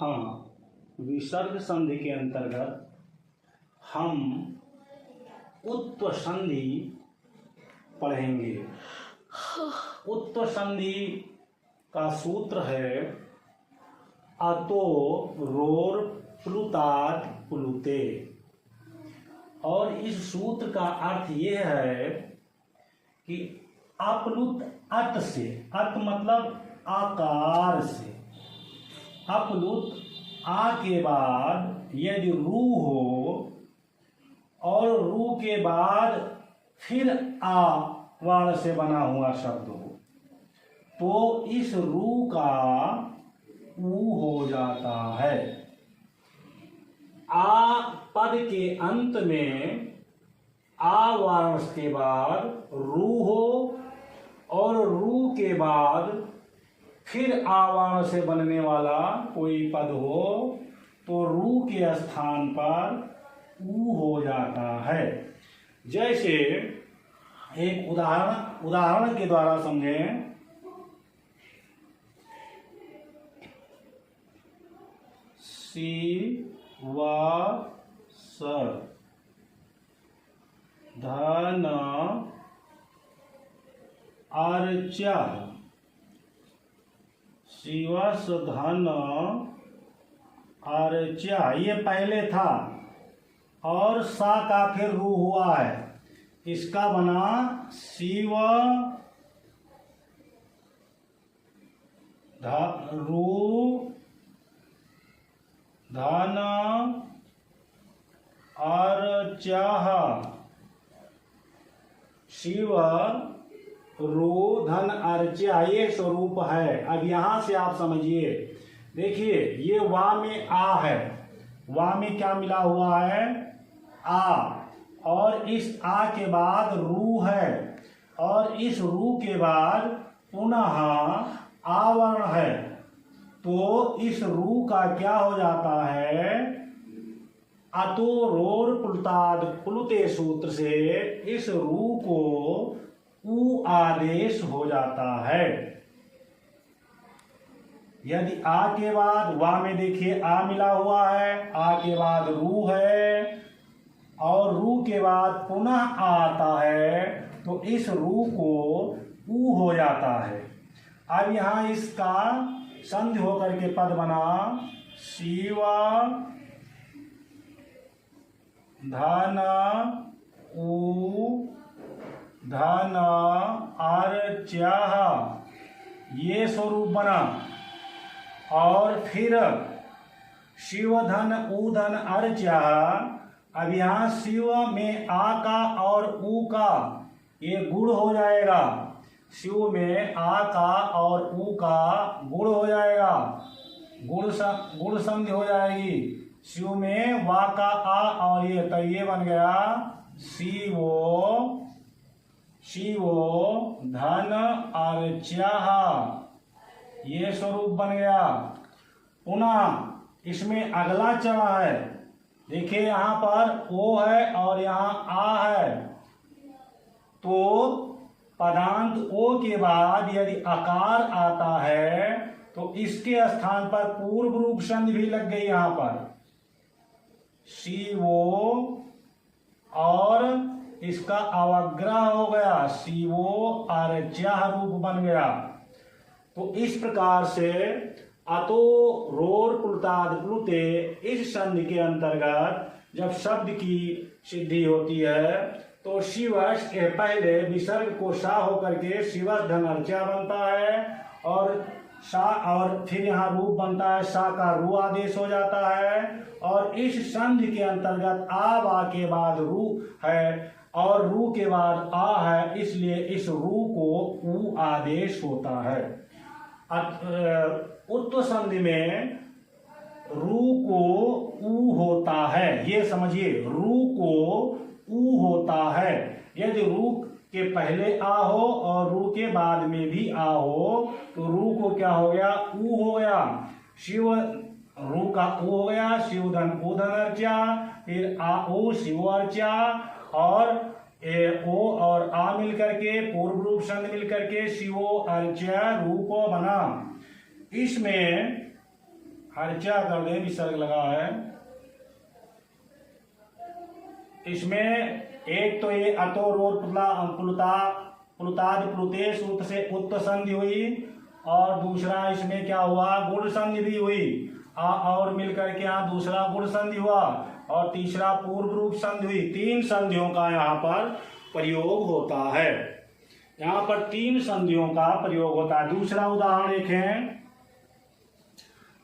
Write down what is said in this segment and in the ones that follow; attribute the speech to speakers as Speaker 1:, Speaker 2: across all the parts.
Speaker 1: हाँ, विसर्ग संधि के अंतर्गत हम उत्व संधि पढ़ेंगे। उत्व संधि का सूत्र है अतो रोर प्लुतात् प्लुते, और इस सूत्र का अर्थ ये है कि अप्लुत अत से, अत मतलब आकार से, अप्लुत आ के बाद यदि रू हो और रू के बाद फिर आ वर्ण से बना हुआ शब्द हो तो इस रू का ऊ हो जाता है। आ पद के अंत में आ वर्ण के बाद रू हो और रू के बाद फिर आ वर्ण से बनने वाला कोई पद हो तो रू के स्थान पर ऊ हो जाता है। जैसे एक उदाहरण के द्वारा समझें। सी वा स धन अर्चा, शिवस धन अर्चा, ये पहले था और सा का फिर रू हुआ है, इसका बना शिव रू धन अर्चाह, शिव रू धन अर्चा, ये स्वरूप है। अब यहां से आप समझिए, देखिए ये वा में आ है, वा में क्या मिला हुआ है, आ, और इस आ के बाद रू है और इस रू के बाद पुनः आ वर्ण है, तो इस रू का क्या हो जाता है, अतो रोर प्लुताद प्लुते सूत्र से इस रू को ऊ आदेश हो जाता है। यदि आ के बाद वा में देखिए आ मिला हुआ है, आ के बाद रू है और रू के बाद पुनः आ आता है तो इस रू को ऊ हो जाता है। अब यहाँ इसका संधि होकर के पद बना शिवा धन ऊ धन अर्चाह, ये स्वरूप बना। और फिर शिव धन ऊ धन अर्चाह, अब यहाँ शिव में आ का और ऊ का ये गुण हो जाएगा, शिव में आ का और ऊ का गुण हो जाएगा, गुण संधि हो जाएगी। शिव में वा का आ और ये तो ये बन गया शिवो धन अर्चाह, ये स्वरूप बन गया। पुनः इसमें अगला चढ़ा है, देखिए यहाँ पर ओ है और यहाँ आ है, तो पदांत ओ के बाद यदि आकार आता है तो इसके स्थान पर पूर्व रूप संधि भी लग गई यहाँ पर, शिवो, और इसका अवग्रह हो गया, शिवो अर्चाह रूप बन गया। तो इस प्रकार से अतो रोर प्लुताद प्लुते इस संधि के अंतर्गत जब शब्द की सिद्धि होती है तो शिवस के पहले विसर्ग को सा होकर के शिवस धन अर्चा बनता है और सा, और फिर यहाँ रूप बनता है, सा का रू आदेश हो जाता है। और इस संधि के अंतर्गत आ वा के बाद रू है और रू के बाद आ है, इसलिए इस रू को ऊ आदेश होता है। उत्व संधि में रू को ऊ होता है, ये समझिए, रू को ऊ होता है। यदि रू के पहले आ हो और रू के बाद में भी आ हो तो रू को क्या हो गया, ऊ हो गया। शिव रू का ऊ हो गया, शिवधन ऊधन अर्चा, फिर आ ऊ शिव अर्चा, और ओ और आ मिलकर के पूर्व रूप संधि मिलकर के शिवो अर्चा रूप बना। इसमें अर्चा कर दे, विसर्ग लगा है। इसमें एक तो ये अतो रोध प्लुताद प्लुते सूत्र से उत्त संधि हुई, और दूसरा इसमें क्या हुआ, गुण संधि भी हुई। आ और मिलकर के यहाँ दूसरा गुण संधि हुआ, और तीसरा पूर्व रूप संधि हुई। 3 संधियों का यहाँ पर प्रयोग होता है। यहाँ पर 3 संधियों का प्रयोग होता है। दूसरा उदाहरण देखें।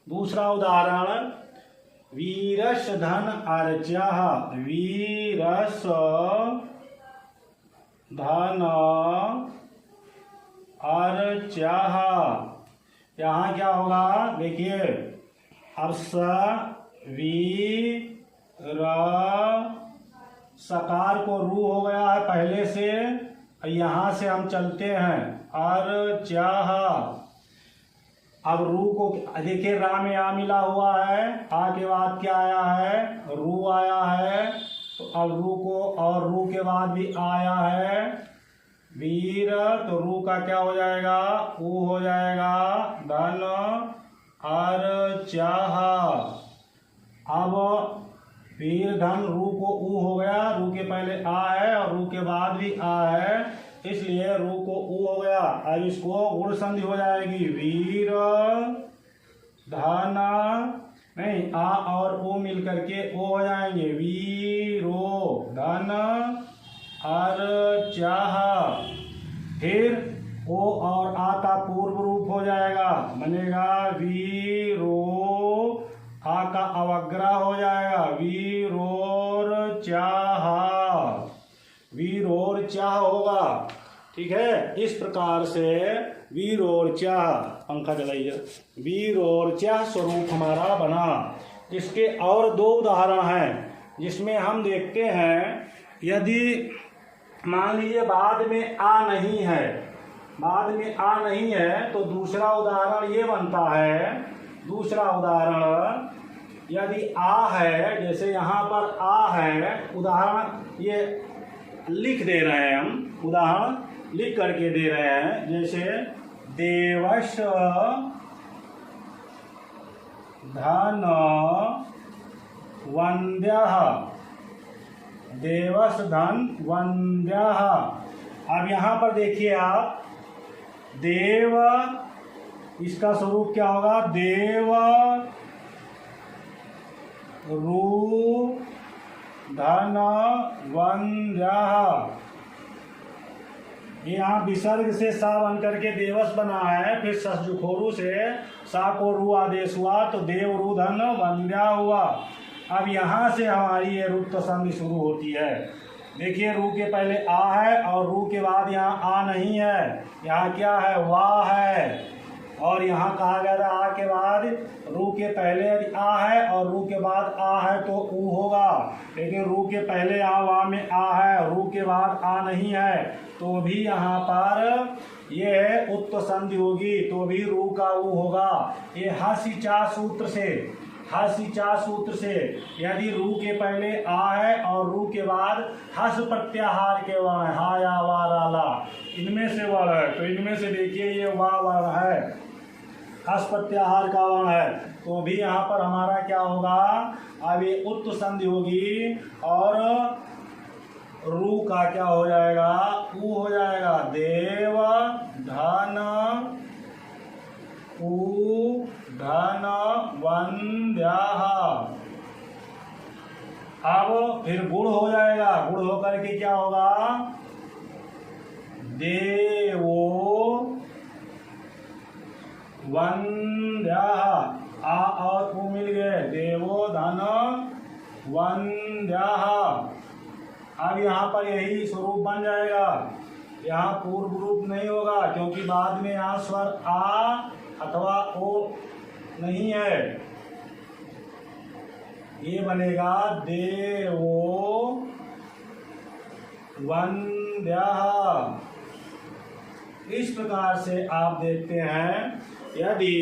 Speaker 1: दूसरा उदाहरण, वीरस धन अर्चा। वीरस धन अर्चा। यहाँ क्या होगा, देखिए, अब सकार को रू हो गया है पहले से, यहाँ से हम चलते हैं अर्चा। अब रू को देखिए, रा में आ मिला हुआ है, आ के बाद क्या आया है, रू आया है। तो अब रू को, और रू के बाद भी आया है वीर, तो रू का क्या हो जाएगा, ऊ हो जाएगा, धन अर्चा। अब वीर धन रू को ऊ हो गया, रू के पहले आ है और रू के बाद भी आ है, इसलिए रू को ऊ हो गया। अब इसको गुण संधि हो जाएगी, वीर धन, नहीं, आ और ओ मिलकर के ओ हो जाएंगे, वीरो धन अर्चा। फिर ओ और आ का पूर्व रूप हो जाएगा, बनेगा वीरो, आ का अवग्रह हो जाएगा, वीरोर चाह। वीरोर चाह होगा, ठीक है। इस प्रकार से वीरोर चाह, पंखा चलाइए, वीरोर चाह स्वरूप हमारा बना। इसके और 2 उदाहरण हैं, जिसमें हम देखते हैं, यदि मान लीजिए बाद में आ नहीं है, बाद में आ नहीं है, तो दूसरा उदाहरण ये बनता है। दूसरा उदाहरण, यदि आ है, जैसे यहाँ पर आ है, उदाहरण ये लिख दे रहे हैं हम, उदाहरण लिख करके दे रहे हैं, जैसे देवश धन वंद्यः, देवस धन वंद्यः। अब यहाँ पर देखिए आप, देव, इसका स्वरूप क्या होगा, देव रू धन वंद्यः। यहाँ विसर्ग से सा बन करके देवस बना है, फिर ससजुखोरू से सा को रू आदेश हुआ, तो देव रू धन वंद्या हुआ। अब यहाँ से हमारी ये रुक्त संधि शुरू होती है। देखिए, रू के पहले आ है और रू के बाद यहाँ आ नहीं है, यहाँ क्या है, वाह है। और यहाँ कहा गया था आ के बाद, रू के पहले यदि आ है और रू के बाद आ है तो ऊ होगा, लेकिन रू के पहले आ, वाह में आ है, रू के बाद आ नहीं है, तो भी यहाँ पर ये उत्त संधि होगी, तो भी रू का ऊ होगा। ये हसिचा सूत्र से, हसिचा सूत्र से यदि रू के पहले आ है और रू के बाद हस प्रत्याहार के वर्ण है, हा या वा रा ला, इनमें से वर्ण है, तो इनमें से देखिए ये वा वर्ण है, हस प्रत्याहार का वर्ण है, तो भी यहाँ पर हमारा क्या होगा, अब ये उत्त संधि होगी और रू का क्या हो जाएगा, ऊ हो जाएगा, देव धन ऊ धन वंद्यः। अब फिर गुण हो जाएगा, गुण होकर के क्या होगा, देवो वंद्यः, आ और ऊ मिल गए, देवो धन वंद्यः। अब यहाँ पर यही स्वरूप बन जाएगा, यहाँ पूर्व रूप नहीं होगा, क्योंकि बाद में यहाँ स्वर आ अथवा ओ नहीं है, ये बनेगा देवो वंद्यः। इस प्रकार से आप देखते हैं, यदि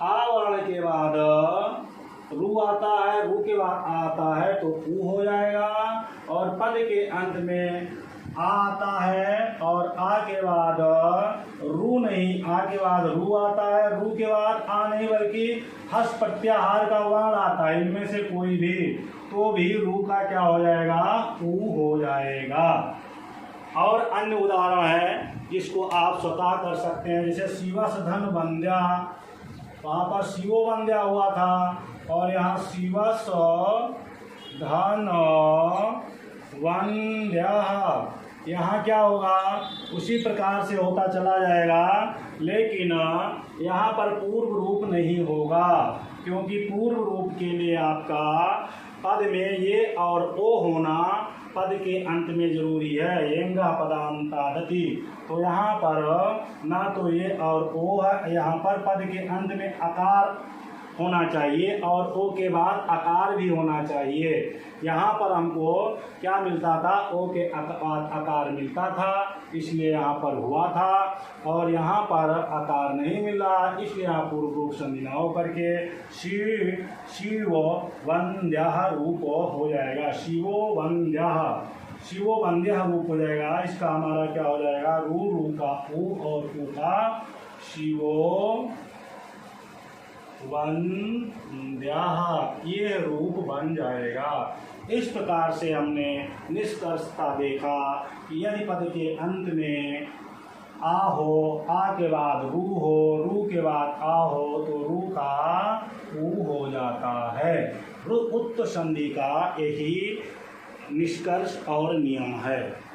Speaker 1: आ वर्ण के बाद रू आता है, रू के बाद आ आता है तो ऊ हो जाएगा, और पद के अंत में आ आता है और आ के बाद रू नहीं, आ के बाद रू आता है, रू के बाद आ नहीं बल्कि हस प्रत्याहार का वर्ण आता है, इनमें से कोई भी, तो भी रू का क्या हो जाएगा, ऊ हो जाएगा। और अन्य उदाहरण है जिसको आप स्वतः कर सकते हैं, जैसे शिवस धन वंद्या, वहाँ पर शिवो वंद्या हुआ था और यहाँ शिवस धन वंद्या, यहाँ क्या होगा, उसी प्रकार से होता चला जाएगा, लेकिन यहाँ पर पूर्व रूप नहीं होगा, क्योंकि पूर्व रूप के लिए आपका पद में ये और ओ होना पद के अंत में जरूरी है, येंगा पदांतादति। तो यहाँ पर ना तो ये और ओ है, यहाँ पर पद के अंत में आकार होना चाहिए और ओ के बाद आकार भी होना चाहिए। यहाँ पर हमको क्या मिलता था, ओ के बाद आकार मिलता था, इसलिए यहाँ पर हुआ था, और यहाँ पर आकार नहीं मिला, इसलिए यहाँ पूर्व रूप संधि न हो करके शिव वंद्यः रूप हो जाएगा, शिवो वंद्यः रूप हो जाएगा। इसका हमारा क्या हो जाएगा, रू का ऊ और ऊ का शिवो वंद्यः, ये रूप बन जाएगा। इस प्रकार से हमने निष्कर्षता देखा कि यदि पद के अंत में आ हो, आ के बाद रू हो, रू के बाद आ हो, तो रू का ऊ हो जाता है। उत्त संधि का यही निष्कर्ष और नियम है।